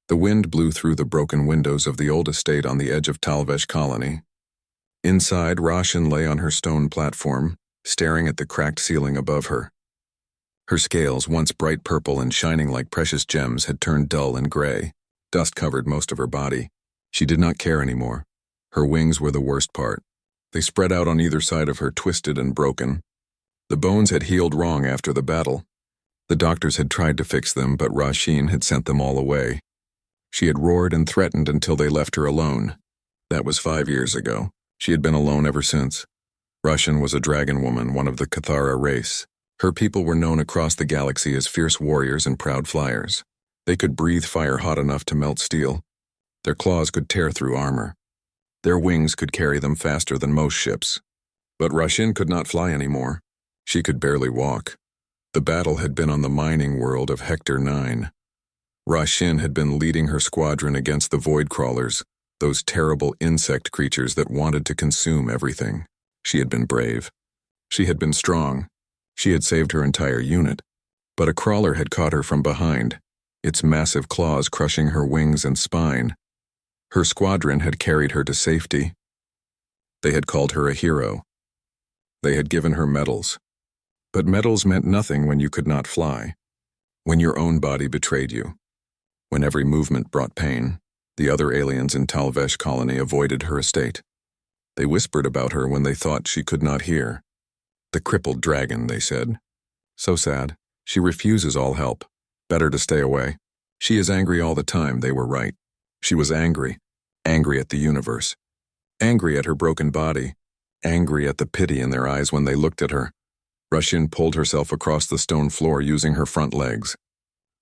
The wind blew through the broken windows of the old estate on the edge of Talvesh colony. Inside, Roshan lay on her stone platform, staring at the cracked ceiling above her. Her scales, once bright purple and shining like precious gems, had turned dull and gray. Dust covered most of her body. She did not care anymore. Her wings were the worst part. They spread out on either side of her, twisted and broken. The bones had healed wrong after the battle. The doctors had tried to fix them, but Roshin had sent them all away. She had roared and threatened until they left her alone. That was 5 years ago. She had been alone ever since. Roshin was a dragon woman, one of the Cathara race. Her people were known across the galaxy as fierce warriors and proud flyers. They could breathe fire hot enough to melt steel. Their claws could tear through armor. Their wings could carry them faster than most ships. But Roshin could not fly anymore. She could barely walk. The battle had been on the mining world of Hector 9. Roshin had been leading her squadron against the void crawlers, those terrible insect creatures that wanted to consume everything. She had been brave. She had been strong. She had saved her entire unit. But a crawler had caught her from behind, its massive claws crushing her wings and spine. Her squadron had carried her to safety. They had called her a hero. They had given her medals. But medals meant nothing when you could not fly, when your own body betrayed you, when every movement brought pain. The other aliens in Talvesh colony avoided her estate. They whispered about her when they thought she could not hear. The crippled dragon, they said. So sad. She refuses all help. Better to stay away. She is angry all the time, they were right. She was angry. Angry at the universe. Angry at her broken body. Angry at the pity in their eyes when they looked at her. Roshin pulled herself across the stone floor using her front legs.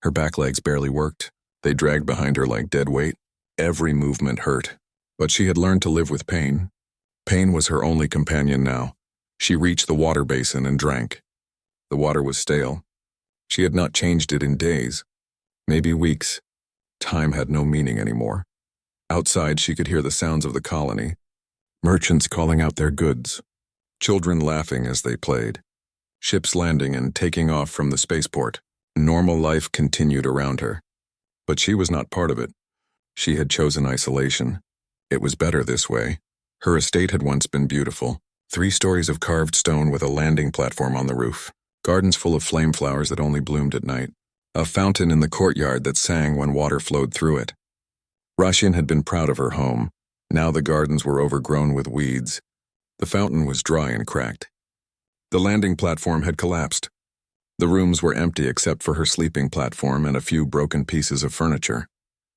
Her back legs barely worked. They dragged behind her like dead weight. Every movement hurt. But she had learned to live with pain. Pain was her only companion now. She reached the water basin and drank. The water was stale. She had not changed it in days. Maybe weeks. Time had no meaning anymore. Outside, she could hear the sounds of the colony. Merchants calling out their goods. Children laughing as they played. Ships landing and taking off from the spaceport. Normal life continued around her. But she was not part of it. She had chosen isolation. It was better this way. Her estate had once been beautiful. 3 stories of carved stone with a landing platform on the roof. Gardens full of flame flowers that only bloomed at night. A fountain in the courtyard that sang when water flowed through it. Roshin had been proud of her home. Now the gardens were overgrown with weeds. The fountain was dry and cracked. The landing platform had collapsed. The rooms were empty except for her sleeping platform and a few broken pieces of furniture.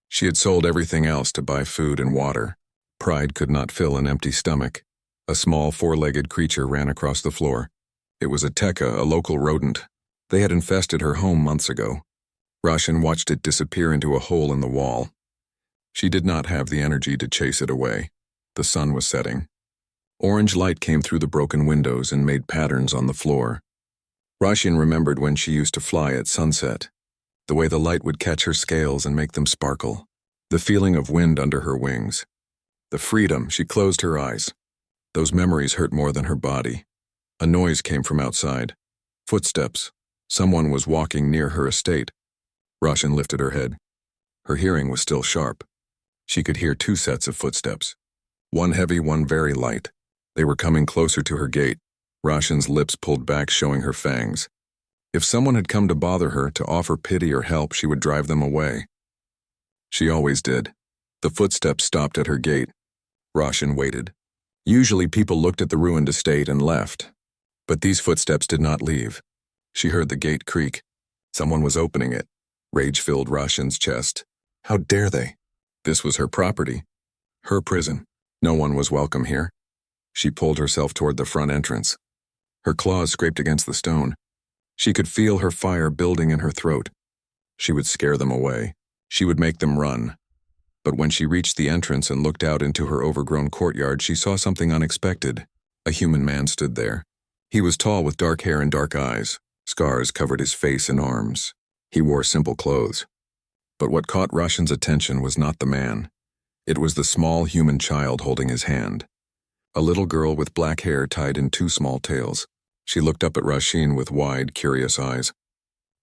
She had sold everything else to buy food and water. Pride could not fill an empty stomach. A small 4-legged creature ran across the floor. It was a tekka, a local rodent. They had infested her home months ago. Roshin watched it disappear into a hole in the wall. She did not have the energy to chase it away. The sun was setting. Orange light came through the broken windows and made patterns on the floor. Roshin remembered when she used to fly at sunset. The way the light would catch her scales and make them sparkle. The feeling of wind under her wings. The freedom. She closed her eyes. Those memories hurt more than her body. A noise came from outside. Footsteps. Someone was walking near her estate. Roshin lifted her head. Her hearing was still sharp. She could hear 2 sets of footsteps. One heavy, one very light. They were coming closer to her gate. Roshin's lips pulled back, showing her fangs. If someone had come to bother her, to offer pity or help, she would drive them away. She always did. The footsteps stopped at her gate. Roshin waited. Usually people looked at the ruined estate and left. But these footsteps did not leave. She heard the gate creak. Someone was opening it. Rage filled Roshin's chest. How dare they? This was her property. Her prison. No one was welcome here. She pulled herself toward the front entrance. Her claws scraped against the stone. She could feel her fire building in her throat. She would scare them away. She would make them run. But when she reached the entrance and looked out into her overgrown courtyard, she saw something unexpected. A human man stood there. He was tall with dark hair and dark eyes. Scars covered his face and arms. He wore simple clothes. But what caught Roshin's attention was not the man. It was the small human child holding his hand. A little girl with black hair tied in 2 small tails. She looked up at Roshin with wide, curious eyes.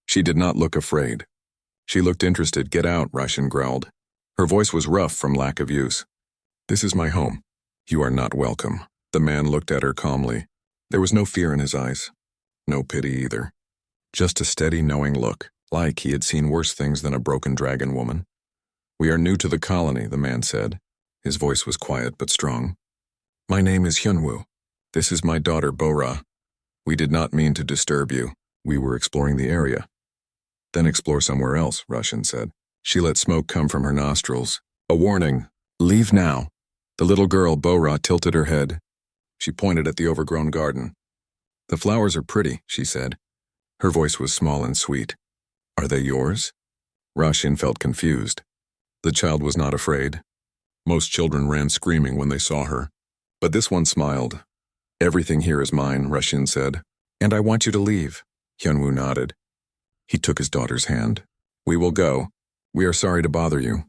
She did not look afraid. She looked interested. Get out, Roshin growled. Her voice was rough from lack of use. "This is my home. You are not welcome." The man looked at her calmly. There was no fear in his eyes. No pity either. Just a steady, knowing look, like he had seen worse things than a broken dragon woman. "We are new to the colony," the man said. His voice was quiet but strong. "My name is Hyunwoo. This is my daughter, Bo-Ra. We did not mean to disturb you. We were exploring the area." "Then explore somewhere else," Russian said. She let smoke come from her nostrils. A warning. "Leave now." The little girl, Bo-Ra, tilted her head. She pointed at the overgrown garden. "The flowers are pretty," she said. Her voice was small and sweet. "Are they yours?" Russian felt confused. The child was not afraid. Most children ran screaming when they saw her. But this one smiled. "Everything here is mine," Russian said. "And I want you to leave." Hyunwoo nodded. He took his daughter's hand. "We will go. We are sorry to bother you."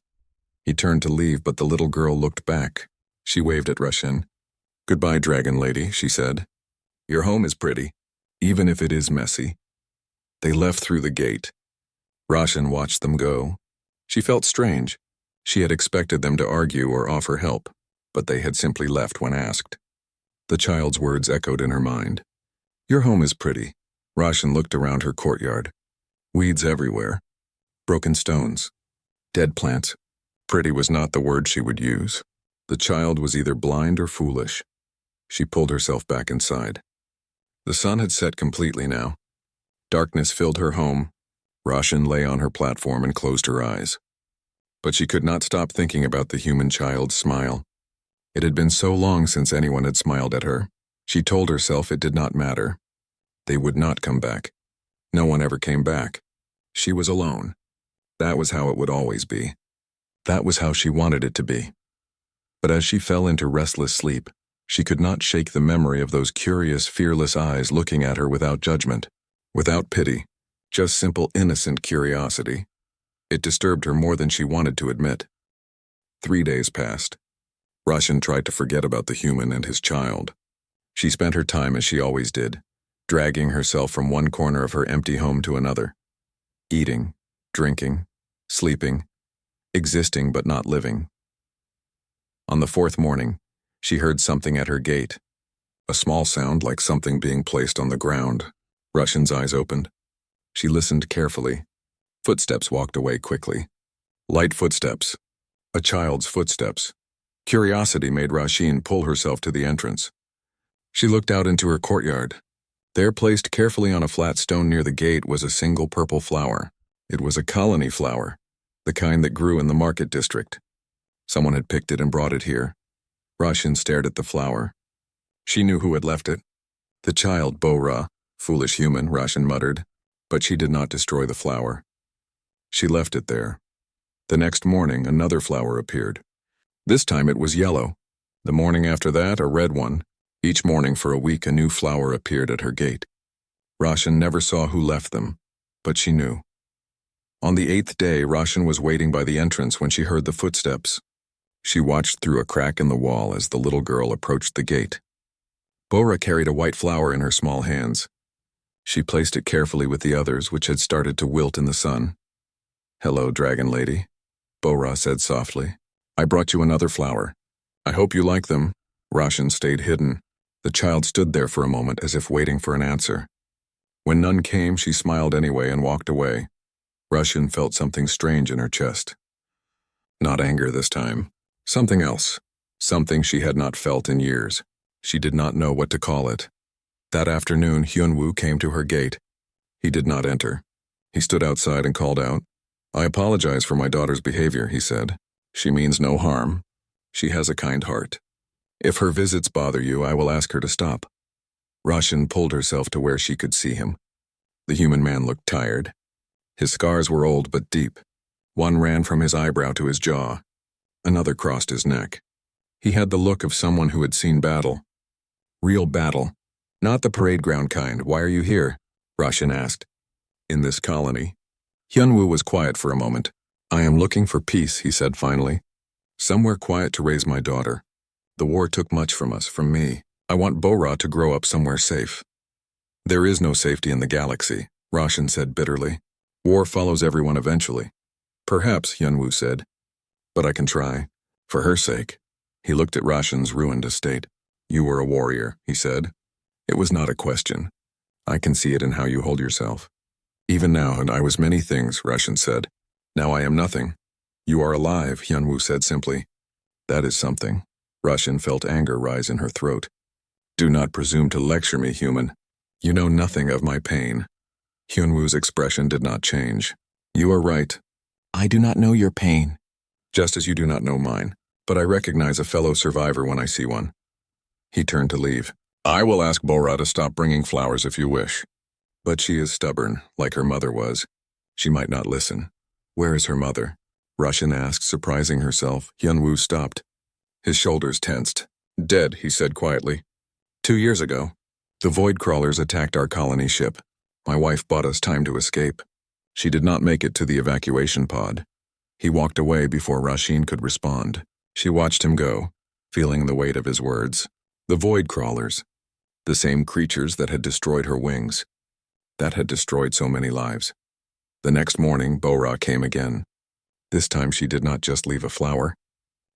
He turned to leave, but the little girl looked back. She waved at Russian. "Goodbye, dragon lady," she said. "Your home is pretty, even if it is messy." They left through the gate. Russian watched them go. She felt strange. She had expected them to argue or offer help, but they had simply left when asked. The child's words echoed in her mind. "Your home is pretty." Russian looked around her courtyard. Weeds everywhere. Broken stones. Dead plants. Pretty was not the word she would use. The child was either blind or foolish. She pulled herself back inside. The sun had set completely now. Darkness filled her home. Russian lay on her platform and closed her eyes. But she could not stop thinking about the human child's smile. It had been so long since anyone had smiled at her. She told herself it did not matter. They would not come back. No one ever came back. She was alone. That was how it would always be. That was how she wanted it to be. But as she fell into restless sleep, she could not shake the memory of those curious, fearless eyes looking at her without judgment, without pity, just simple, innocent curiosity. It disturbed her more than she wanted to admit. 3 days passed. Russian tried to forget about the human and his child. She spent her time as she always did, dragging herself from one corner of her empty home to another. Eating, drinking, sleeping, existing but not living. On the 4th morning, she heard something at her gate. A small sound like something being placed on the ground. Russian's eyes opened. She listened carefully. Footsteps walked away quickly. Light footsteps. A child's footsteps. Curiosity made Russian pull herself to the entrance. She looked out into her courtyard. There, placed carefully on a flat stone near the gate, was a single purple flower. It was a colony flower, the kind that grew in the market district. Someone had picked it and brought it here. Russian stared at the flower. She knew who had left it. The child, Bo-Ra. Foolish human, Russian muttered. But she did not destroy the flower. She left it there. The next morning, another flower appeared. This time it was yellow. The morning after that, a red one. Each morning for a week, a new flower appeared at her gate. Russian never saw who left them, but she knew. On the 8th day, Russian was waiting by the entrance when she heard the footsteps. She watched through a crack in the wall as the little girl approached the gate. Bo-Ra carried a white flower in her small hands. She placed it carefully with the others, which had started to wilt in the sun. "Hello, dragon lady," Bo-Ra said softly. "I brought you another flower. I hope you like them." Russian stayed hidden. The child stood there for a moment as if waiting for an answer. When none came, she smiled anyway and walked away. Russian felt something strange in her chest. Not anger this time. Something else. Something she had not felt in years. She did not know what to call it. That afternoon, Hyunwoo came to her gate. He did not enter. He stood outside and called out. "I apologize for my daughter's behavior," he said. "She means no harm. She has a kind heart. If her visits bother you, I will ask her to stop." Russian pulled herself to where she could see him. The human man looked tired. His scars were old but deep. One ran from his eyebrow to his jaw. Another crossed his neck. He had the look of someone who had seen battle. Real battle. Not the parade ground kind. "Why are you here?" Russian asked. "In this colony." Hyunwoo was quiet for a moment. "I am looking for peace," he said finally. "Somewhere quiet to raise my daughter. The war took much from us, from me. I want Bo-Ra to grow up somewhere safe." "There is no safety in the galaxy," Russian said bitterly. "War follows everyone eventually." "Perhaps," Hyunwoo said. but I can try. For her sake. He looked at Roshan's ruined estate. You were a warrior, he said. It was not a question. I can see it in how you hold yourself. Even now, I was many things, Roshan said. Now I am nothing. You are alive, Hyunwoo said simply. That is something. Roshan felt anger rise in her throat. Do not presume to lecture me, human. You know nothing of my pain. Hyunwoo's expression did not change. You are right. I do not know your pain. Just as you do not know mine, but I recognize a fellow survivor when I see one. He turned to leave. I will ask Bora to stop bringing flowers if you wish. But she is stubborn, like her mother was. She might not listen. Where is her mother? Roshan asked, surprising herself. Hyunwoo stopped. His shoulders tensed. Dead, he said quietly. 2 years ago, the void crawlers attacked our colony ship. My wife bought us time to escape. She did not make it to the evacuation pod. He walked away before Roshan could respond. She watched him go, feeling the weight of his words. The void crawlers. The same creatures that had destroyed her wings. That had destroyed so many lives. The next morning, Bora came again. This time she did not just leave a flower.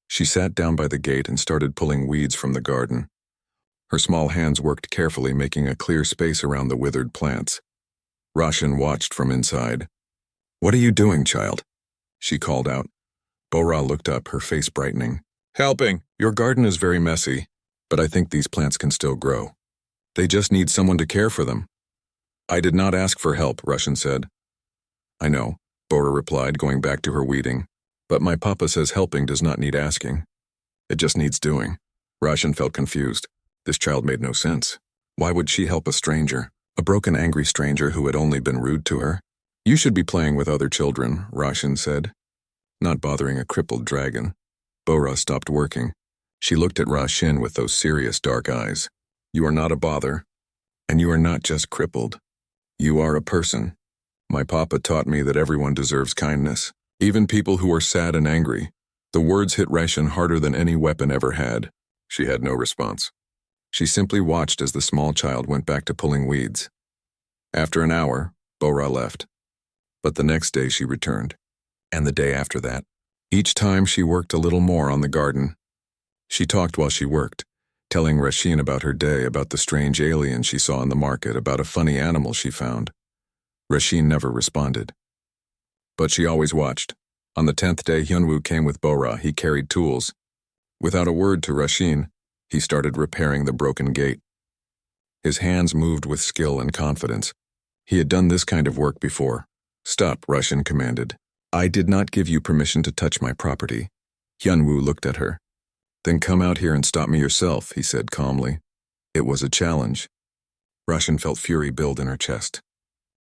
She sat down by the gate and started pulling weeds from the garden. Her small hands worked carefully, making a clear space around the withered plants. Roshan watched from inside. What are you doing, child? She called out. Bora looked up, her face brightening. Helping. Your garden is very messy, but I think these plants can still grow. They just need someone to care for them. I did not ask for help, Roshan said. I know, Bora replied, going back to her weeding. But my papa says helping does not need asking. It just needs doing. Roshan felt confused. This child made no sense. Why would she help a stranger? A broken, angry stranger who had only been rude to her? You should be playing with other children, Roshan said. Not bothering a crippled dragon. Bora stopped working. She looked at Roshan with those serious dark eyes. You are not a bother. And you are not just crippled. You are a person. My papa taught me that everyone deserves kindness. Even people who are sad and angry. The words hit Roshan harder than any weapon ever had. She had no response. She simply watched as the small child went back to pulling weeds. After an hour, Bora left. But the next day she returned. And the day after that. Each time she worked a little more on the garden. She talked while she worked, telling Roshan about her day, about the strange alien she saw in the market, about a funny animal she found. Roshan never responded. But she always watched. On the 10th day, Hyunwoo came with Bora. He carried tools. Without a word to Roshan, he started repairing the broken gate. His hands moved with skill and confidence. He had done this kind of work before. Stop, Roshan commanded. I did not give you permission to touch my property. Hyunwoo looked at her. Then come out here and stop me yourself, he said calmly. It was a challenge. Roshan felt fury build in her chest.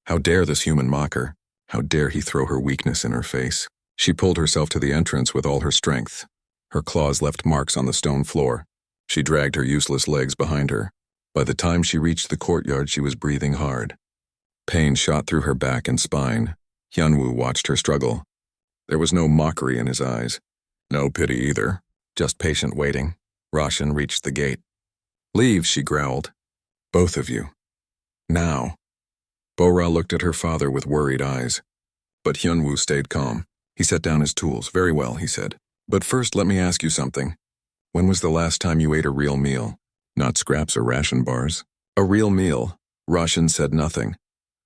How dare this human mock her? How dare he throw her weakness in her face? She pulled herself to the entrance with all her strength. Her claws left marks on the stone floor. She dragged her useless legs behind her. By the time she reached the courtyard, she was breathing hard. Pain shot through her back and spine. Hyunwoo watched her struggle. There was no mockery in his eyes. No pity either. Just patient waiting. Roshan reached the gate. Leave, she growled. Both of you. Now. Bora looked at her father with worried eyes. But Hyunwoo stayed calm. He set down his tools. Very well, he said. But first let me ask you something. When was the last time you ate a real meal? Not scraps or ration bars. A real meal. Roshan said nothing.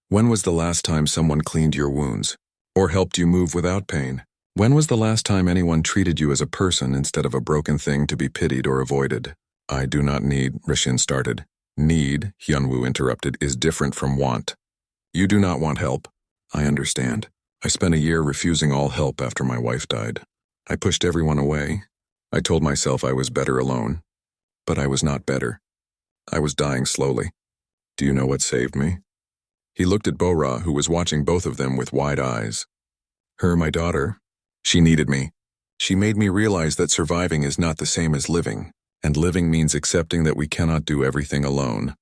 When was the last time someone cleaned your wounds? Or helped you move without pain? When was the last time anyone treated you as a person instead of a broken thing to be pitied or avoided? I do not need, Roshan started. Need, Hyunwoo interrupted, is different from want. You do not want help. I understand. I spent a year refusing all help after my wife died. I pushed everyone away. I told myself I was better alone. But I was not better. I was dying slowly. Do you know what saved me? He looked at Bora, who was watching both of them with wide eyes. Her, my daughter. She needed me. She made me realize that surviving is not the same as living, and living means accepting that we cannot do everything alone.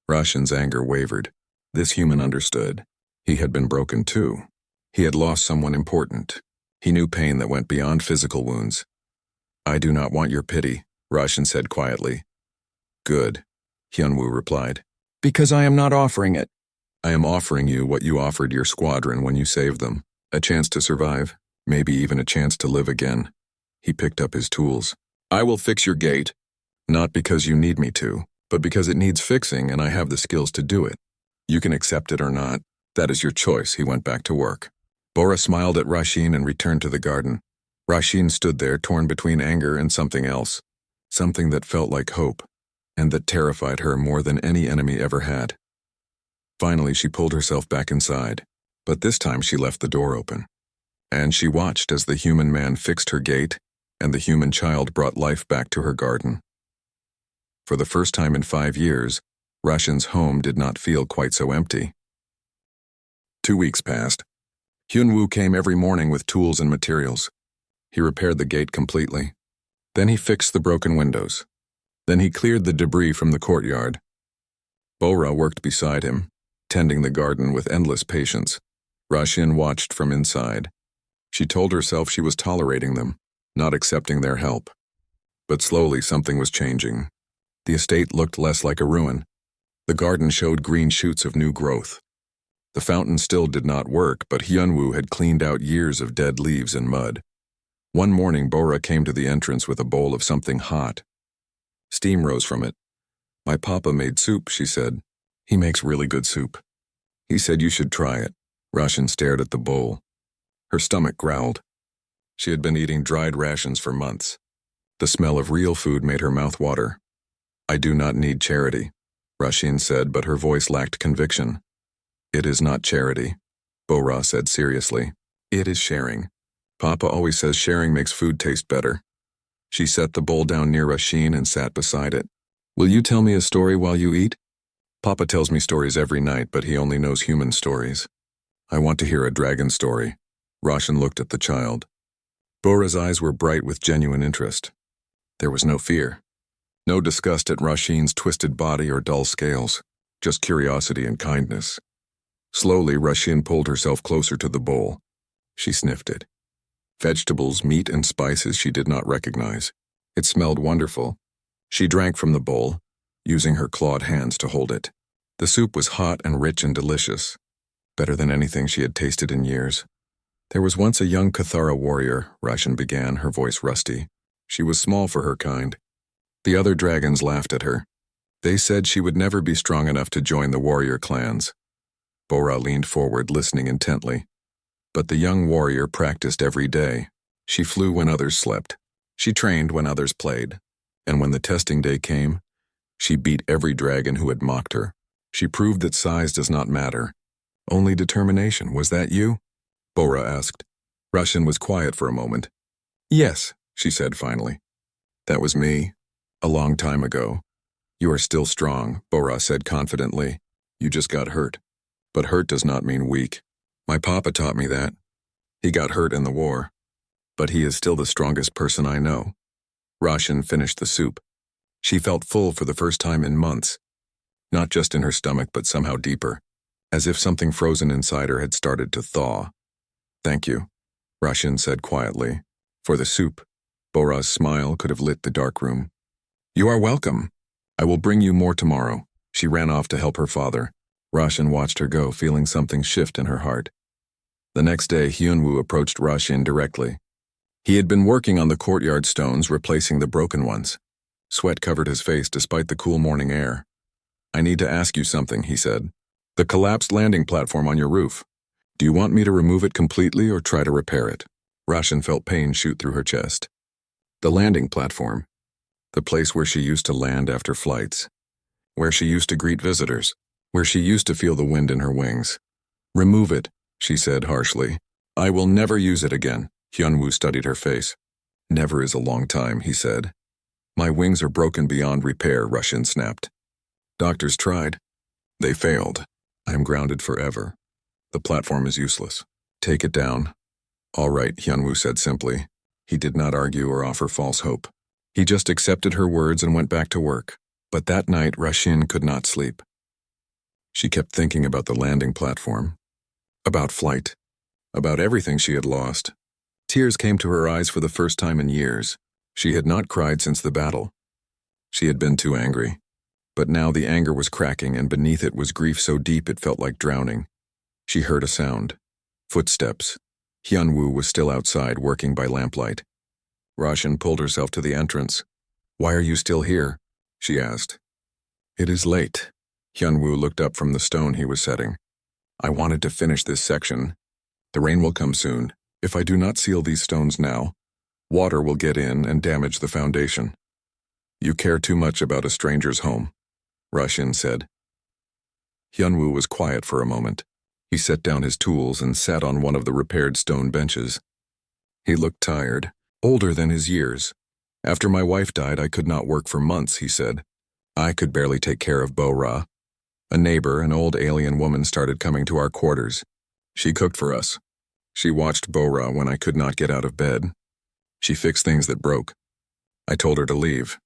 Roshan's anger wavered. This human understood. He had been broken too. He had lost someone important. He knew pain that went beyond physical wounds. I do not want your pity, Roshan said quietly. Good, Hyunwoo replied. Because I am not offering it. I am offering you what you offered your squadron when you saved them. A chance to survive, maybe even a chance to live again. He picked up his tools. I will fix your gate. Not because you need me to, but because it needs fixing and I have the skills to do it. You can accept it or not. That is your choice. He went back to work. Bora smiled at Rashin and returned to the garden. Rashin stood there, torn between anger and something else. Something that felt like hope, and that terrified her more than any enemy ever had. Finally, she pulled herself back inside, but this time she left the door open. And she watched as the human man fixed her gate, and the human child brought life back to her garden. For the first time in 5 years, Rashin's home did not feel quite so empty. 2 weeks passed. Hyunwoo came every morning with tools and materials. He repaired the gate completely. Then he fixed the broken windows. Then he cleared the debris from the courtyard. Bora worked beside him, tending the garden with endless patience. Rashin watched from inside. She told herself she was tolerating them, not accepting their help. But slowly something was changing. The estate looked less like a ruin. The garden showed green shoots of new growth. The fountain still did not work, but Hyunwoo had cleaned out years of dead leaves and mud. One morning, Bora came to the entrance with a bowl of something hot. Steam rose from it. My papa made soup, she said. He makes really good soup. He said you should try it. Rashin stared at the bowl. Her stomach growled. She had been eating dried rations for months. The smell of real food made her mouth water. I do not need charity, Rashin said, but her voice lacked conviction. It is not charity, Bora said seriously. It is sharing. Papa always says sharing makes food taste better. She set the bowl down near Rashin and sat beside it. Will you tell me a story while you eat? Papa tells me stories every night, but he only knows human stories. I want to hear a dragon story. Rashin looked at the child. Bora's eyes were bright with genuine interest. There was no fear. No disgust at Rashin's twisted body or dull scales, just curiosity and kindness. Slowly, Rashin pulled herself closer to the bowl. She sniffed it. Vegetables, meat, and spices she did not recognize. It smelled wonderful. She drank from the bowl, using her clawed hands to hold it. The soup was hot and rich and delicious, better than anything she had tasted in years. There was once a young Cathara warrior, Rashin began, her voice rusty. She was small for her kind. The other dragons laughed at her. They said she would never be strong enough to join the warrior clans. Bora leaned forward, listening intently. But the young warrior practiced every day. She flew when others slept. She trained when others played. And when the testing day came, she beat every dragon who had mocked her. She proved that size does not matter. Only determination. Was that you? Bora asked. Rashin was quiet for a moment. Yes, she said finally. That was me. A long time ago. You are still strong, Bora said confidently. You just got hurt. But hurt does not mean weak. My papa taught me that. He got hurt in the war. But he is still the strongest person I know. Rashin finished the soup. She felt full for the first time in months. Not just in her stomach, but somehow deeper. As if something frozen inside her had started to thaw. Thank you, Rashin said quietly. For the soup. Bora's smile could have lit the dark room. You are welcome. I will bring you more tomorrow. She ran off to help her father. Rashin watched her go, feeling something shift in her heart. The next day, Hyunwoo approached Rashin directly. He had been working on the courtyard stones, replacing the broken ones. Sweat covered his face despite the cool morning air. I need to ask you something, he said. The collapsed landing platform on your roof. Do you want me to remove it completely or try to repair it? Rashin felt pain shoot through her chest. The landing platform. The place where she used to land after flights. Where she used to greet visitors. Where she used to feel the wind in her wings. Remove it, she said harshly. I will never use it again. Hyunwoo studied her face. Never is a long time, he said. My wings are broken beyond repair, Rashin snapped. Doctors tried. They failed. I am grounded forever. The platform is useless. Take it down. All right, Hyunwoo said simply. He did not argue or offer false hope. He just accepted her words and went back to work. But that night, Rashin could not sleep. She kept thinking about the landing platform. About flight. About everything she had lost. Tears came to her eyes for the first time in years. She had not cried since the battle. She had been too angry. But now the anger was cracking, and beneath it was grief so deep it felt like drowning. She heard a sound. Footsteps. Hyunwoo was still outside, working by lamplight. Roshan pulled herself to the entrance. "Why are you still here?" she asked. "It is late." Hyunwoo looked up from the stone he was setting. "I wanted to finish this section. The rain will come soon. If I do not seal these stones now, water will get in and damage the foundation." "You care too much about a stranger's home," Roshan said. Hyunwoo was quiet for a moment. He set down his tools and sat on one of the repaired stone benches. He looked tired, older than his years. "After my wife died, I could not work for months," he said. "I could barely take care of Bo-Ra. A neighbor, an old alien woman, started coming to our quarters. She cooked for us. She watched Bo-Ra when I could not get out of bed. She fixed things that broke. I told her to leave.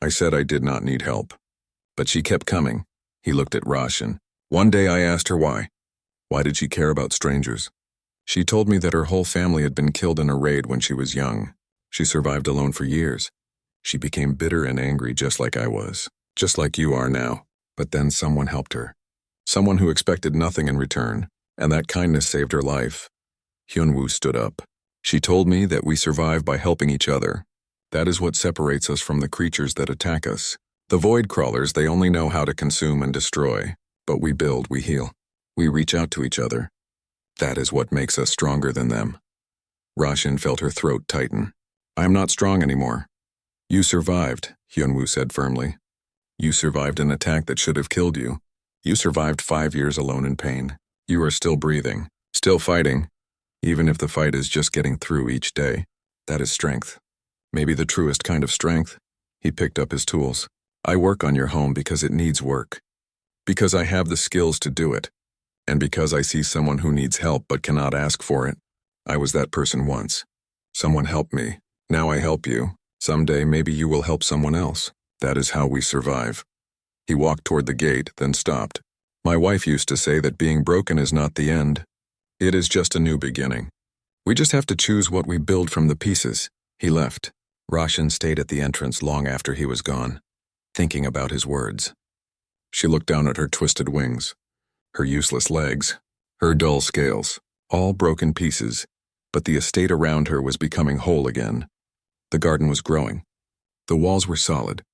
I said I did not need help. But she kept coming." He looked at Roshan. "One day I asked her why. Why did she care about strangers? She told me that her whole family had been killed in a raid when she was young. She survived alone for years. She became bitter and angry just like I was, just like you are now. But then someone helped her. Someone who expected nothing in return, and that kindness saved her life." Hyunwoo stood up. "She told me that we survive by helping each other. That is what separates us from the creatures that attack us. The void crawlers, they only know how to consume and destroy. But we build, we heal. We reach out to each other. That is what makes us stronger than them." Roshan felt her throat tighten. "I am not strong anymore." "You survived," Hyunwoo said firmly. "You survived an attack that should have killed you. You survived 5 years alone in pain. You are still breathing, still fighting. Even if the fight is just getting through each day, that is strength. Maybe the truest kind of strength." He picked up his tools. "I work on your home because it needs work. Because I have the skills to do it. And because I see someone who needs help but cannot ask for it. I was that person once. Someone helped me. Now I help you. Someday maybe you will help someone else. That is how we survive." He walked toward the gate, then stopped. "My wife used to say that being broken is not the end. It is just a new beginning. We just have to choose what we build from the pieces." He left. Roshan stayed at the entrance long after he was gone, thinking about his words. She looked down at her twisted wings, her useless legs, her dull scales, all broken pieces, but the estate around her was becoming whole again. The garden was growing. The walls were solid.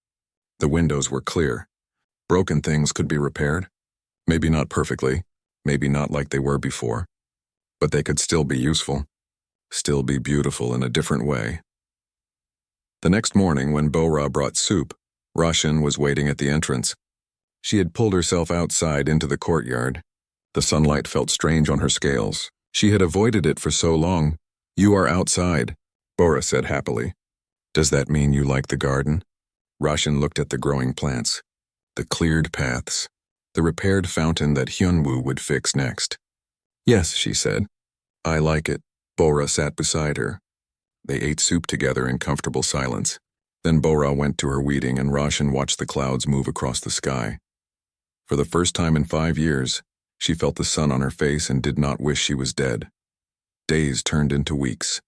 The windows were clear. Broken things could be repaired. Maybe not perfectly, maybe not like they were before, but they could still be useful, still be beautiful in a different way. The next morning, when Bo-Ra brought soup, Roshan was waiting at the entrance. She had pulled herself outside into the courtyard. The sunlight felt strange on her scales. She had avoided it for so long. "You are outside," Bo-Ra said happily. "Does that mean you like the garden?" Roshan looked at the growing plants, the cleared paths, the repaired fountain that Hyunwoo would fix next. "Yes," she said. "I like it." Bo-Ra sat beside her. They ate soup together in comfortable silence. Then Bo-Ra went to her weeding and Roshan watched the clouds move across the sky. For the first time in 5 years, she felt the sun on her face and did not wish she was dead. Days turned into weeks.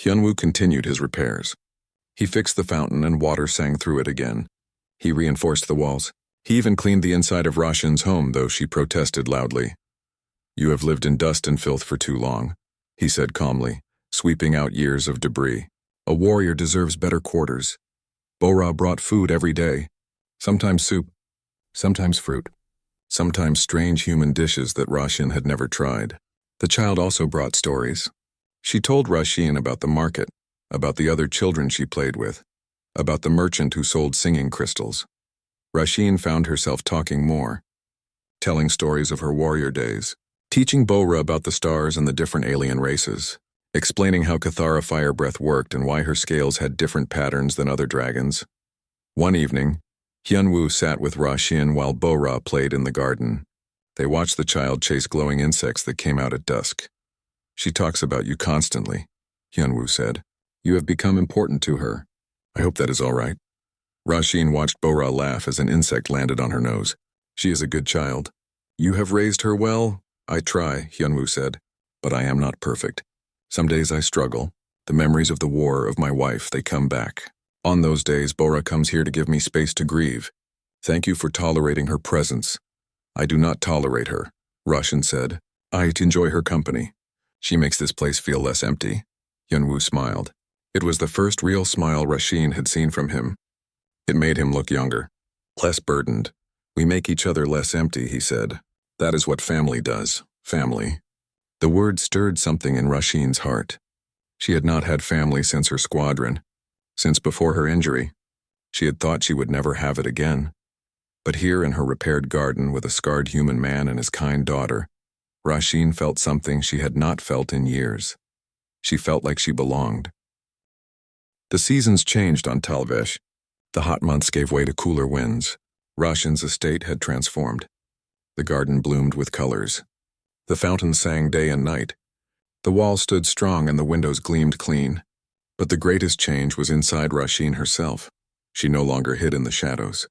Hyunwoo continued his repairs. He fixed the fountain and water sang through it again. He reinforced the walls. He even cleaned the inside of Roshan's home, though she protested loudly. "You have lived in dust and filth for too long," he said calmly, sweeping out years of debris. "A warrior deserves better quarters." Bo-Ra brought food every day. Sometimes soup, sometimes fruit, sometimes strange human dishes that Roshan had never tried. The child also brought stories. She told Roshan about the market, about the other children she played with, about the merchant who sold singing crystals. Roshan found herself talking more, telling stories of her warrior days, teaching Bo-Ra about the stars and the different alien races, explaining how Cathara fire breath worked and why her scales had different patterns than other dragons. One evening, Hyunwoo sat with Roshan while Bo-Ra played in the garden. They watched the child chase glowing insects that came out at dusk. "She talks about you constantly," Hyunwoo said. "You have become important to her. I hope that is all right." Roshan watched Bo-Ra laugh as an insect landed on her nose. "She is a good child." "You have raised her well." "I try," Hyunwoo said, "but I am not perfect. Some days I struggle. The memories of the war, of my wife, they come back. On those days, Bo-Ra comes here to give me space to grieve. Thank you for tolerating her presence." "I do not tolerate her," Roshan said. "I enjoy her company. She makes this place feel less empty." Hyunwoo smiled. It was the first real smile Rasheen had seen from him. It made him look younger, less burdened. "We make each other less empty," he said. "That is what family does. Family." The word stirred something in Rasheen's heart. She had not had family since her squadron, since before her injury. She had thought she would never have it again. But here in her repaired garden with a scarred human man and his kind daughter, Rasheen felt something she had not felt in years. She felt like she belonged. The seasons changed on Talvesh. The hot months gave way to cooler winds. Rasheen's estate had transformed. The garden bloomed with colors. The fountain sang day and night. The walls stood strong and the windows gleamed clean. But the greatest change was inside Rasheen herself. She no longer hid in the shadows.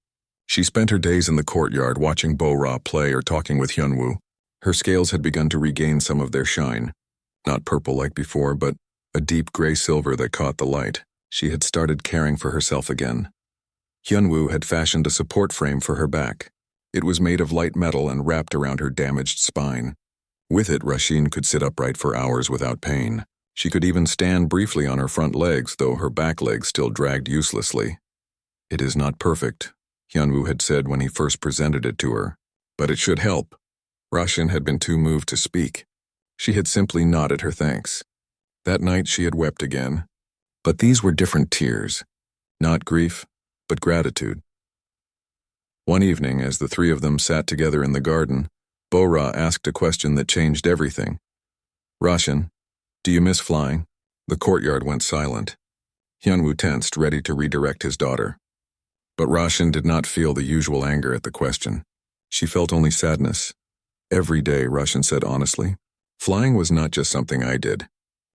She spent her days in the courtyard watching Bo-Ra play or talking with Hyunwoo. Her scales had begun to regain some of their shine. Not purple like before, but a deep gray silver that caught the light. She had started caring for herself again. Hyunwoo had fashioned a support frame for her back. It was made of light metal and wrapped around her damaged spine. With it, Rasheen could sit upright for hours without pain. She could even stand briefly on her front legs, though her back legs still dragged uselessly. "It is not perfect," Hyunwoo had said when he first presented it to her, "but it should help." Rasheen had been too moved to speak. She had simply nodded her thanks. That night she had wept again. But these were different tears. Not grief, but gratitude. One evening, as the three of them sat together in the garden, Bo-Ra asked a question that changed everything. "Rasheen, do you miss flying?" The courtyard went silent. Hyunwoo tensed, ready to redirect his daughter. But Rasheen did not feel the usual anger at the question. She felt only sadness. "Every day," Rasheen said honestly. "Flying was not just something I did.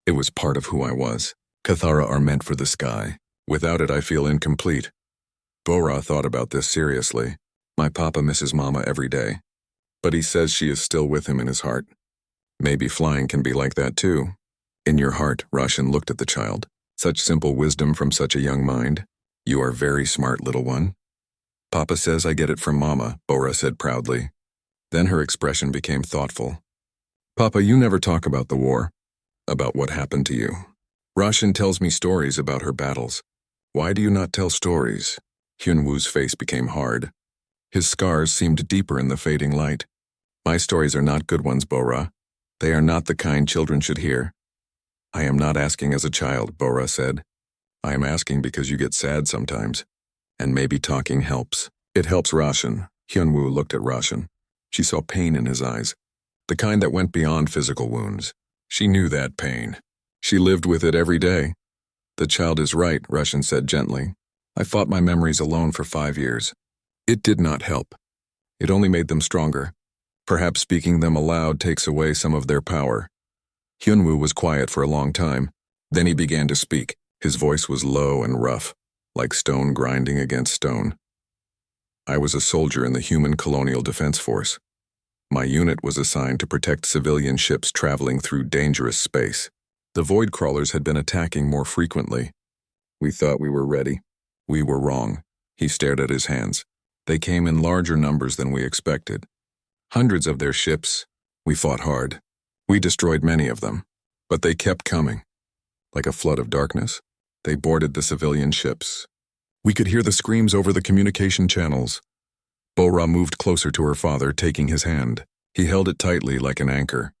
It was part of who I was. Kathara are meant for the sky. Without it, I feel incomplete." Bo-Ra thought about this seriously. "My papa misses Mama every day. But he says she is still with him in his heart. Maybe flying can be like that too." "In your heart," Rasheen looked at the child. "Such simple wisdom from such a young mind. You are very smart, little one." "Papa says I get it from Mama," Bo-Ra said proudly. Then her expression became thoughtful. "Papa, you never talk about the war. About what happened to you. Rasheen tells me stories about her battles. Why do you not tell stories?" Hyunwoo's face became hard. His scars seemed deeper in the fading light. "My stories are not good ones, Bo-Ra. They are not the kind children should hear." "I am not asking as a child," Bo-Ra said. "I am asking because you get sad sometimes. And maybe talking helps." "It helps Rasheen." Hyunwoo looked at Rasheen. She saw pain in his eyes. The kind that went beyond physical wounds. She knew that pain. She lived with it every day. "The child is right," Rasheen said gently. "I fought my memories alone for 5 years. It did not help. It only made them stronger. Perhaps speaking them aloud takes away some of their power." Hyunwoo was quiet for a long time. Then he began to speak. His voice was low and rough, like stone grinding against stone. "I was a soldier in the Human Colonial Defense Force. My unit was assigned to protect civilian ships traveling through dangerous space. The void crawlers had been attacking more frequently. We thought we were ready. We were wrong." He stared at his hands. "They came in larger numbers than we expected. Hundreds of their ships. We fought hard. We destroyed many of them. But they kept coming. Like a flood of darkness, they boarded the civilian ships. We could hear the screams over the communication channels." Bo-Ra moved closer to her father, taking his hand. He held it tightly like an anchor.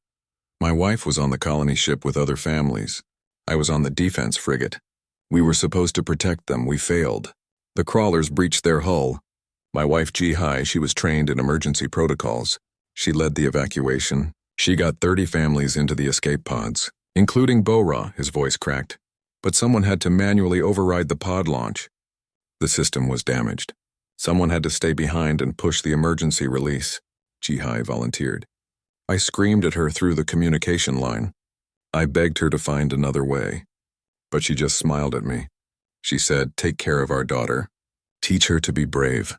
"My wife was on the colony ship with other families. I was on the defense frigate. We were supposed to protect them. We failed. The crawlers breached their hull. My wife Ji-Hai, she was trained in emergency protocols. She led the evacuation. She got 30 families into the escape pods, including Bo-Ra," his voice cracked. "But someone had to manually override the pod launch. The system was damaged. Someone had to stay behind and push the emergency release." Ji-Hai volunteered. "I screamed at her through the communication line. I begged her to find another way. But she just smiled at me. She said, 'Take care of our daughter. Teach her to be brave.'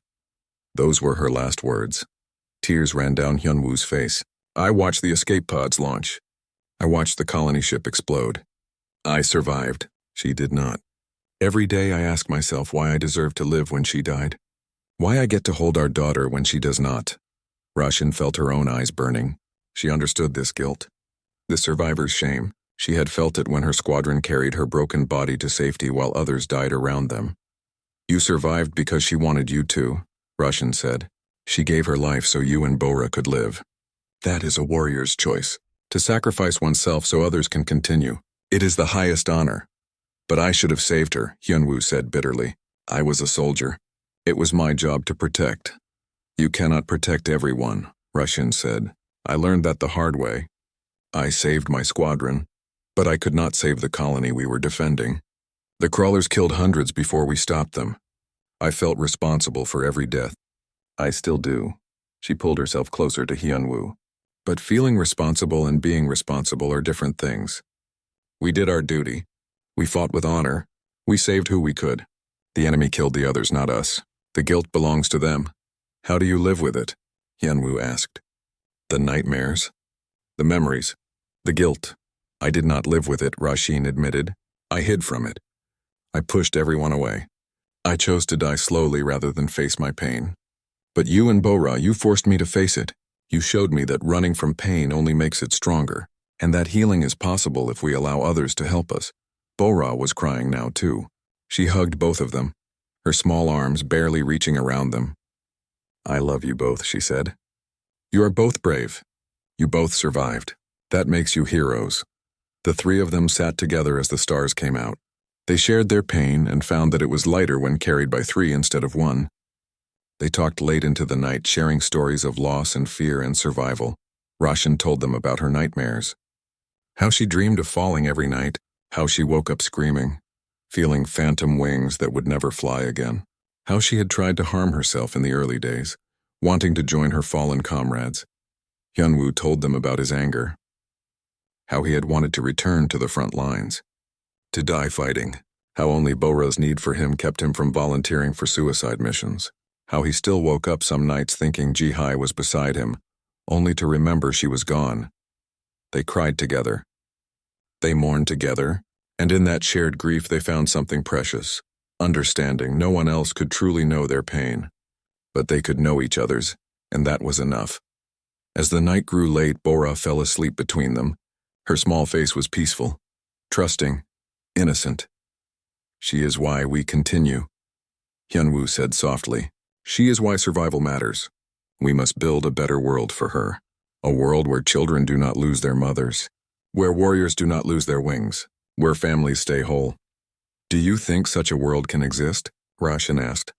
Those were her last words." Tears ran down Hyunwoo's face. "I watched the escape pods launch. I watched the colony ship explode. I survived. She did not. Every day I ask myself why I deserve to live when she died. Why I get to hold our daughter when she does not." Rasheen felt her own eyes burning. She understood this guilt, this survivor's shame. She had felt it when her squadron carried her broken body to safety while others died around them. You survived because she wanted you to, Roshan said. She gave her life so you and Bora could live. That is a warrior's choice. To sacrifice oneself so others can continue. It is the highest honor. But I should have saved her, Hyunwoo said bitterly. I was a soldier. It was my job to protect. You cannot protect everyone, Roshan said. I learned that the hard way. I saved my squadron, but I could not save the colony we were defending. The crawlers killed hundreds before we stopped them. I felt responsible for every death. I still do. She pulled herself closer to Hyunwoo. But feeling responsible and being responsible are different things. We did our duty. We fought with honor. We saved who we could. The enemy killed the others, not us. The guilt belongs to them. How do you live with it? Hyunwoo asked. The nightmares. The memories. The guilt. I did not live with it, Roshin admitted. I hid from it. I pushed everyone away. I chose to die slowly rather than face my pain. But you and Bora, you forced me to face it. You showed me that running from pain only makes it stronger, and that healing is possible if we allow others to help us. Bora was crying now too. She hugged both of them, her small arms barely reaching around them. I love you both, she said. You are both brave. You both survived. That makes you heroes. The three of them sat together as the stars came out. They shared their pain and found that it was lighter when carried by three instead of one. They talked late into the night, sharing stories of loss and fear and survival. Roshan told them about her nightmares. How she dreamed of falling every night, how she woke up screaming, feeling phantom wings that would never fly again. How she had tried to harm herself in the early days, wanting to join her fallen comrades. Hyunwoo told them about his anger. How he had wanted to return to the front lines. To die fighting. How only Bora's need for him kept him from volunteering for suicide missions. How he still woke up some nights thinking Ji-hai was beside him, only to remember she was gone. They cried together. They mourned together, and in that shared grief they found something precious. Understanding no one else could truly know their pain. But they could know each other's, and that was enough. As the night grew late, Bora fell asleep between them. Her small face was peaceful, trusting, innocent. She is why we continue, Hyunwoo said softly. She is why survival matters. We must build a better world for her. A world where children do not lose their mothers. Where warriors do not lose their wings. Where families stay whole. Do you think such a world can exist? Roshan asked.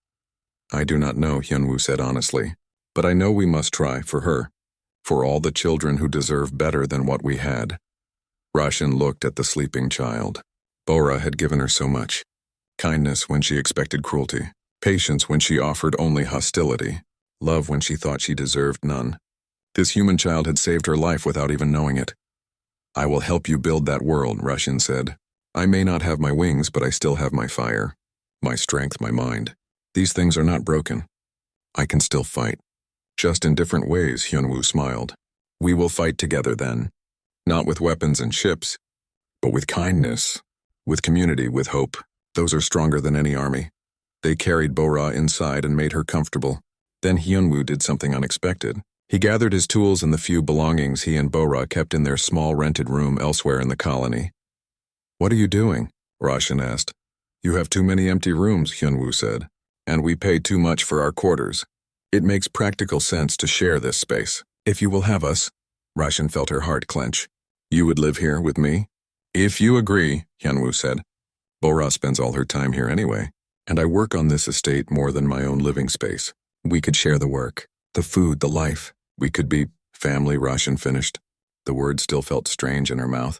I do not know, Hyunwoo said honestly. But I know we must try for her. For all the children who deserve better than what we had. Roshan looked at the sleeping child. Bora had given her so much. Kindness when she expected cruelty. Patience when she offered only hostility. Love when she thought she deserved none. This human child had saved her life without even knowing it. I will help you build that world, Roshan said. I may not have my wings, but I still have my fire. My strength, my mind. These things are not broken. I can still fight. Just in different ways, Hyunwoo smiled. We will fight together then. Not with weapons and ships, but with kindness. With community, with hope. Those are stronger than any army. They carried Bora inside and made her comfortable. Then Hyunwoo did something unexpected. He gathered his tools and the few belongings he and Bora kept in their small rented room elsewhere in the colony. What are you doing? Roshan asked. You have too many empty rooms, Hyunwoo said. And we pay too much for our quarters. It makes practical sense to share this space. If you will have us. Roshan felt her heart clench. You would live here with me? If you agree, Hyunwoo said. Bora spends all her time here anyway. And I work on this estate more than my own living space. We could share the work, the food, the life. We could be family, Roshan finished. The word still felt strange in her mouth.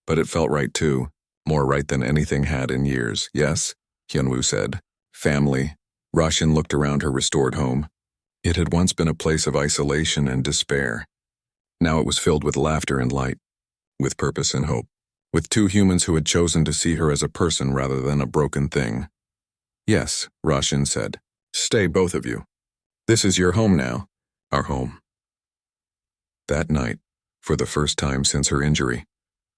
But it felt right too, more right than anything had in years. Yes, Hyunwoo said. Family. Roshan looked around her restored home. It had once been a place of isolation and despair. Now it was filled with laughter and light, with purpose and hope, with two humans who had chosen to see her as a person rather than a broken thing. Yes, Roshan said. Stay, both of you. This is your home now. Our home. That night, for the first time since her injury,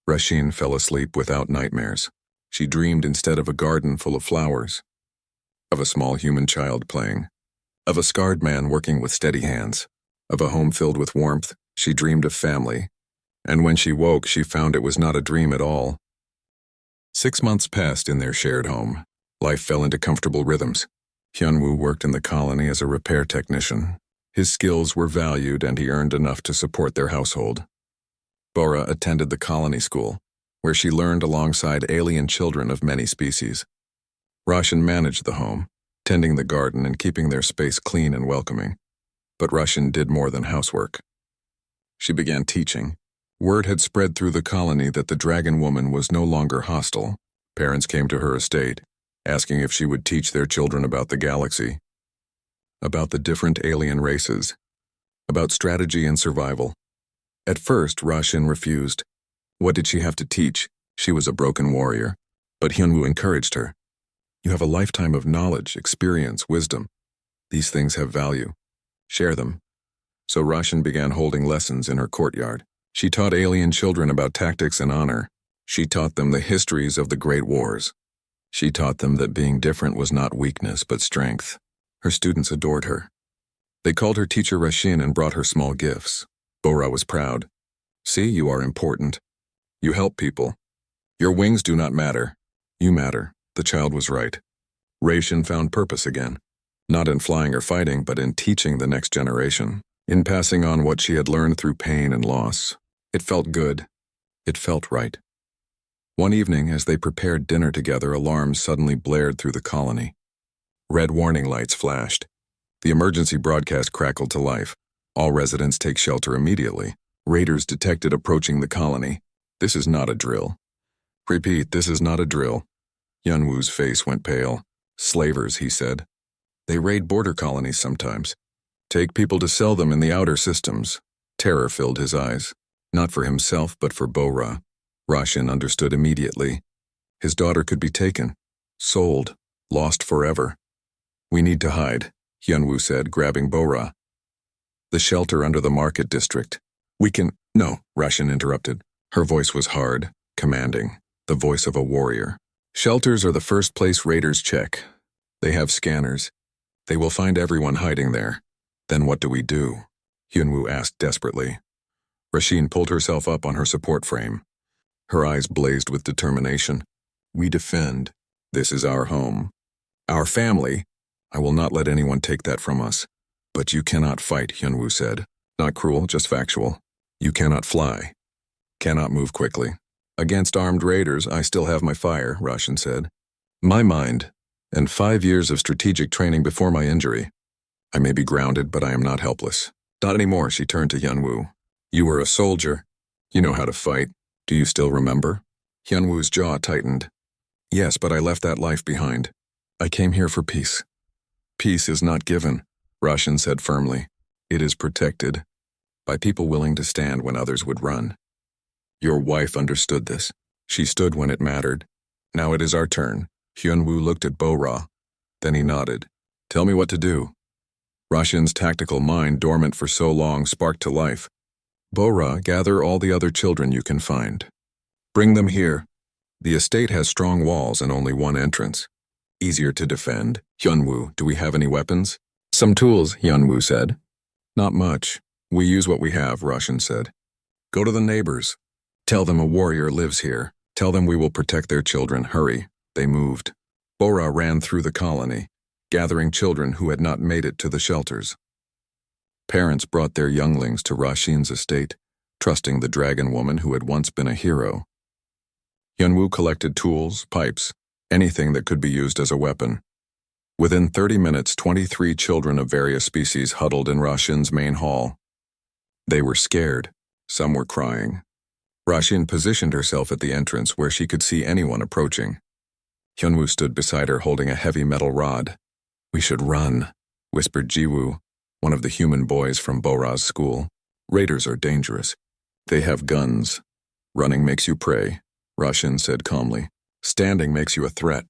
Roshin fell asleep without nightmares. She dreamed instead of a garden full of flowers, of a small human child playing, of a scarred man working with steady hands, of a home filled with warmth. She dreamed of family, And when she woke, she found it was not a dream at all. 6 months passed in their shared home. Life fell into comfortable rhythms. Hyunwoo worked in the colony as a repair technician. His skills were valued and he earned enough to support their household. Bora attended the colony school, where she learned alongside alien children of many species. Roshan managed the home, tending the garden and keeping their space clean and welcoming. But Roshan did more than housework. She began teaching. Word had spread through the colony that the dragon woman was no longer hostile. Parents came to her estate, asking if she would teach their children about the galaxy, about the different alien races, about strategy and survival. At first, Roshan refused. What did she have to teach? She was a broken warrior. But Hyunwoo encouraged her. You have a lifetime of knowledge, experience, wisdom. These things have value. Share them. So Roshan began holding lessons in her courtyard. She taught alien children about tactics and honor. She taught them the histories of the great wars. She taught them that being different was not weakness but strength. Her students adored her. They called her teacher Roshin and brought her small gifts. Bora was proud. See, you are important. You help people. Your wings do not matter. You matter. The child was right. Roshin found purpose again. Not in flying or fighting, but in teaching the next generation. In passing on what she had learned through pain and loss. It felt good. It felt right. One evening, as they prepared dinner together, alarms suddenly blared through the colony. Red warning lights flashed. The emergency broadcast crackled to life. All residents take shelter immediately. Raiders detected approaching the colony. This is not a drill. Repeat, this is not a drill. Hyunwoo's face went pale. Slavers, he said. They raid border colonies sometimes. Take people to sell them in the outer systems. Terror filled his eyes. Not for himself, but for Bora. Roshan understood immediately. His daughter could be taken, sold, lost forever. We need to hide, Hyunwoo said, grabbing Bora. The shelter under the market district. We can— No, Roshan interrupted. Her voice was hard, commanding, the voice of a warrior. Shelters are the first place raiders check. They have scanners. They will find everyone hiding there. Then what do we do? Hyunwoo asked desperately. Roshin pulled herself up on her support frame. Her eyes blazed with determination. We defend. This is our home. Our family. I will not let anyone take that from us. But you cannot fight, Hyunwoo said. Not cruel, just factual. You cannot fly. Cannot move quickly. Against armed raiders, I still have my fire, Roshan said. My mind, and 5 years of strategic training before my injury. I may be grounded, but I am not helpless. Not anymore, she turned to Hyunwoo. You were a soldier. You know how to fight. Do you still remember? Hyunwoo's jaw tightened. Yes, but I left that life behind. I came here for peace. Peace is not given, Roshan said firmly. It is protected by people willing to stand when others would run. Your wife understood this. She stood when it mattered. Now it is our turn. Hyunwoo looked at Bora. Then he nodded. Tell me what to do. Roshan's tactical mind, dormant for so long, sparked to life. Bora, gather all the other children you can find. Bring them here. The estate has strong walls and only one entrance. Easier to defend. Hyunwoo, do we have any weapons? Some tools, Hyunwoo said. Not much. We use what we have, Roshan said. Go to the neighbors. Tell them a warrior lives here. Tell them we will protect their children. Hurry. They moved. Bora ran through the colony, gathering children who had not made it to the shelters. Parents brought their younglings to Roshin's estate, trusting the dragon woman who had once been a hero. Hyunwoo collected tools, pipes, anything that could be used as a weapon. Within 30 minutes, 23 children of various species huddled in Roshin's main hall. They were scared. Some were crying. Roshin positioned herself at the entrance where she could see anyone approaching. Hyunwoo stood beside her holding a heavy metal rod. We should run, whispered Jiwoo, one of the human boys from Bora's school. Raiders are dangerous. They have guns. Running makes you prey, Roshin said calmly. Standing makes you a threat.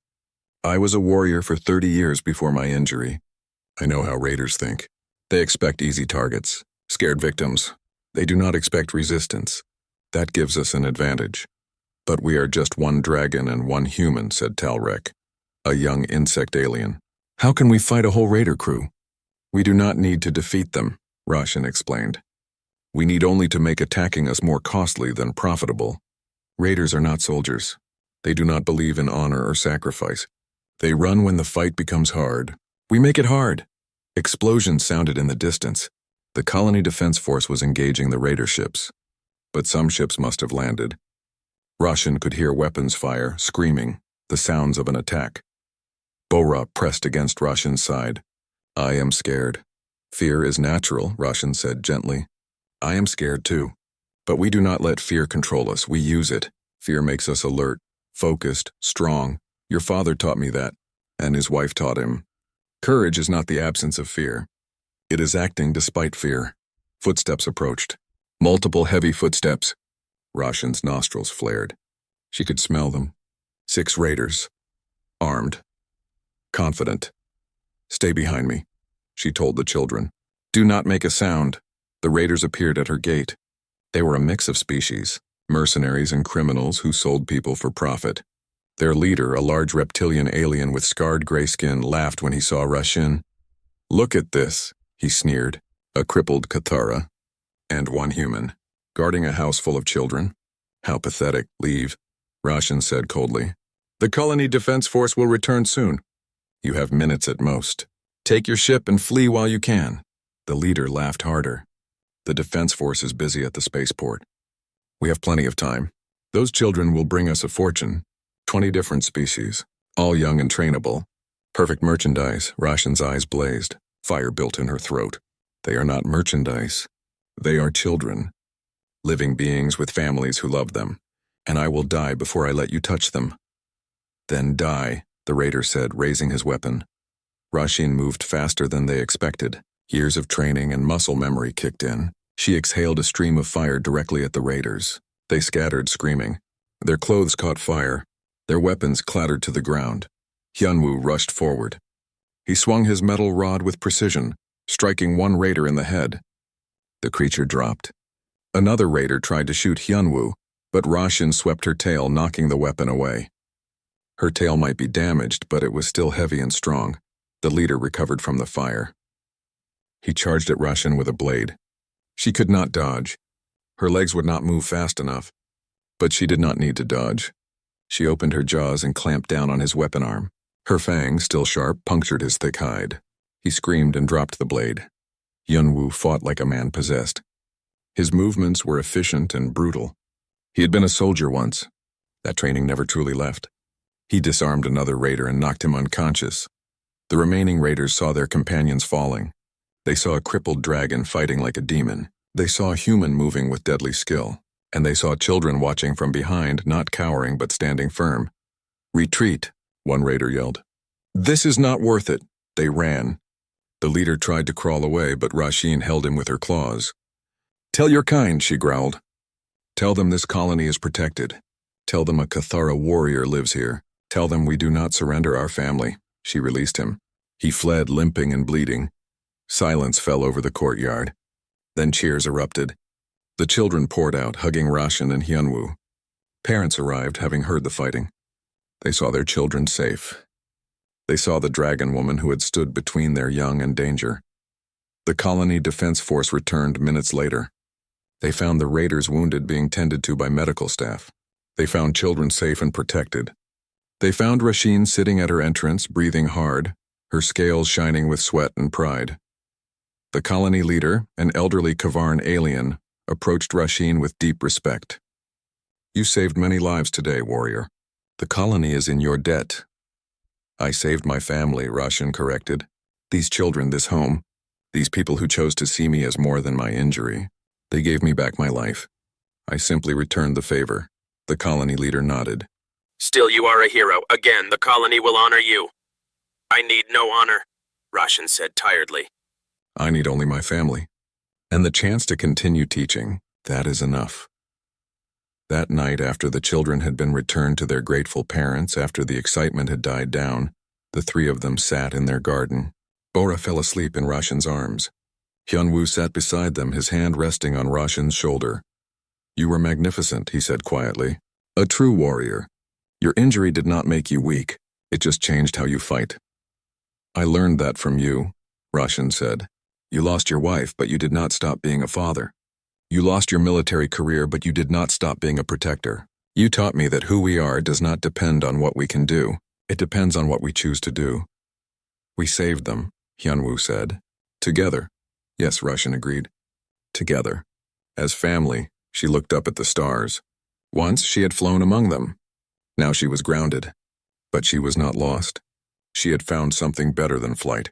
I was a warrior for 30 years before my injury. I know how raiders think. They expect easy targets, scared victims. They do not expect resistance. That gives us an advantage. But we are just one dragon and one human, said Talrek, a young insect alien. How can we fight a whole raider crew? We do not need to defeat them, Roshin explained. We need only to make attacking us more costly than profitable. Raiders are not soldiers. They do not believe in honor or sacrifice. They run when the fight becomes hard. We make it hard. Explosions sounded in the distance. The colony defense force was engaging the raider ships. But some ships must have landed. Roshan could hear weapons fire, screaming, the sounds of an attack. Bora pressed against Roshan's side. I am scared. Fear is natural, Roshan said gently. I am scared too. But we do not let fear control us, we use it. Fear makes us alert, focused, strong. Your father taught me that, and his wife taught him. Courage is not the absence of fear. It is acting despite fear. Footsteps approached. Multiple heavy footsteps. Roshan's nostrils flared. She could smell them. 6 raiders. Armed. Confident. Stay behind me, she told the children. Do not make a sound. The raiders appeared at her gate. They were a mix of species, mercenaries and criminals who sold people for profit. Their leader, a large reptilian alien with scarred gray skin, laughed when he saw Roshan. Look at this, he sneered. A crippled Cathara. And 1 human. Guarding a house full of children. How pathetic. Leave, Roshan said coldly. The colony defense force will return soon. You have minutes at most. Take your ship and flee while you can. The leader laughed harder. The defense force is busy at the spaceport. We have plenty of time. Those children will bring us a fortune. 20 different species, all young and trainable. Perfect merchandise. Roshan's eyes blazed. Fire built in her throat. They are not merchandise. They are children. Living beings with families who love them. And I will die before I let you touch them. Then die, the raider said, raising his weapon. Roshan moved faster than they expected. Years of training and muscle memory kicked in. She exhaled a stream of fire directly at the raiders. They scattered, screaming. Their clothes caught fire. Their weapons clattered to the ground. Hyunwoo rushed forward. He swung his metal rod with precision, striking 1 raider in the head. The creature dropped. Another raider tried to shoot Hyunwoo, but Roshan swept her tail, knocking the weapon away. Her tail might be damaged, but it was still heavy and strong. The leader recovered from the fire. He charged at Roshan with a blade. She could not dodge. Her legs would not move fast enough. But she did not need to dodge. She opened her jaws and clamped down on his weapon arm. Her fangs, still sharp, punctured his thick hide. He screamed and dropped the blade. Hyunwoo fought like a man possessed. His movements were efficient and brutal. He had been a soldier once. That training never truly left. He disarmed another raider and knocked him unconscious. The remaining raiders saw their companions falling. They saw a crippled dragon fighting like a demon. They saw a human moving with deadly skill. And they saw children watching from behind, not cowering but standing firm. Retreat, 1 raider yelled. This is not worth it. They ran. The leader tried to crawl away, but Roshan held him with her claws. Tell your kind, she growled. Tell them this colony is protected. Tell them a Cathara warrior lives here. Tell them we do not surrender our family. She released him. He fled, limping and bleeding. Silence fell over the courtyard. Then cheers erupted. The children poured out, hugging Roshan and Hyunwoo. Parents arrived, having heard the fighting. They saw their children safe. They saw the dragon woman who had stood between their young and danger. The colony defense force returned minutes later. They found the raiders wounded being tended to by medical staff. They found children safe and protected. They found Roshan sitting at her entrance, breathing hard, her scales shining with sweat and pride. The colony leader, an elderly Kavarn alien, approached Roshan with deep respect. You saved many lives today, warrior. The colony is in your debt. I saved my family, Roshan corrected. These children, this home, these people who chose to see me as more than my injury. They gave me back my life. I simply returned the favor. The colony leader nodded. Still, you are a hero. Again, the colony will honor you. I need no honor, Roshan said tiredly. I need only my family. And the chance to continue teaching, that is enough. That night, after the children had been returned to their grateful parents, after the excitement had died down, the 3 of them sat in their garden. Bora fell asleep in Roshan's arms. Hyunwoo sat beside them, his hand resting on Roshan's shoulder. You were magnificent, he said quietly. A true warrior. Your injury did not make you weak. It just changed how you fight. I learned that from you, Roshan said. You lost your wife, but you did not stop being a father. You lost your military career, but you did not stop being a protector. You taught me that who we are does not depend on what we can do. It depends on what we choose to do. We saved them, Hyunwoo said. Together. Yes, Russian agreed. Together. As family, she looked up at the stars. Once she had flown among them. Now she was grounded. But she was not lost. She had found something better than flight.